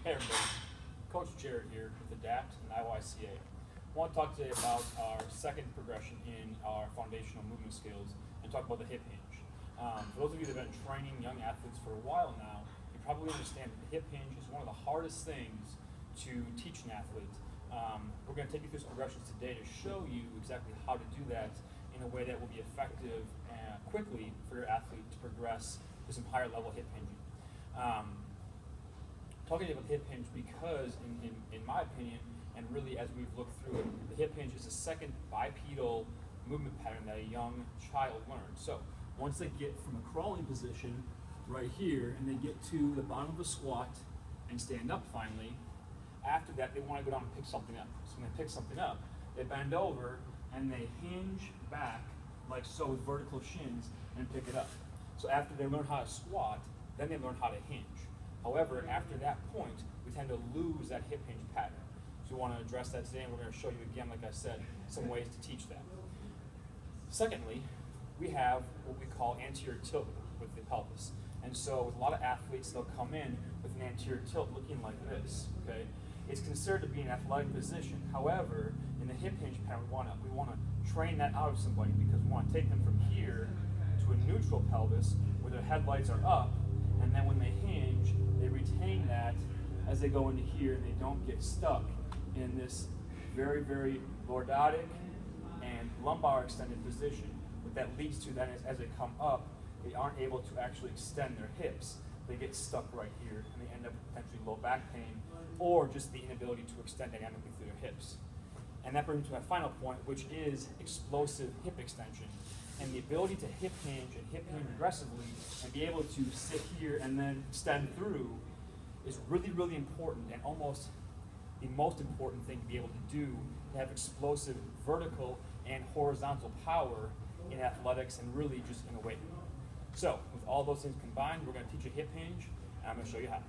Hey everybody, Coach Jared here with ADAPT and IYCA. I want to talk today about our second progression in our foundational movement skills and talk about the hip hinge. For those of you that have been training young athletes for a while now, you probably understand that the hip hinge is one of the hardest things to teach an athlete. We're going to take you through some progressions today to show you exactly how to do that in a way that will be effective and quickly for your athlete to progress to some higher level hip hinging. Talking about hip hinge because, in my opinion, and really as we've looked through it, the hip hinge is the second bipedal movement pattern that a young child learns. So once they get from a crawling position right here and they get to the bottom of a squat and stand up finally, after that they want to go down and pick something up. So when they pick something up, they bend over and they hinge back like so with vertical shins and pick it up. So after they learn how to squat, then they learn how to hinge. However, after that point, we tend to lose that hip hinge pattern. So we want to address that today, and we're going to show you again, like I said, some ways to teach that. Secondly, we have what we call anterior tilt with the pelvis. And so with a lot of athletes, they'll come in with an anterior tilt looking like this, okay? It's considered to be an athletic position. However, in the hip hinge pattern, we want to train that out of somebody because we want to take them from here to a neutral pelvis where their headlights are up, and then when they hinge, they retain that as they go into here and they don't get stuck in this very, very lordotic and lumbar extended position. What that leads to then is as they come up, they aren't able to actually extend their hips. They get stuck right here and they end up with potentially low back pain or just the inability to extend dynamically through their hips. And that brings me to my final point, which is explosive hip extension. And the ability to hip hinge and hip hinge aggressively and be able to sit here and then extend through is really, really important and almost the most important thing to be able to do to have explosive vertical and horizontal power in athletics and really just in a weight room. So with all those things combined, we're going to teach a hip hinge and I'm going to show you how.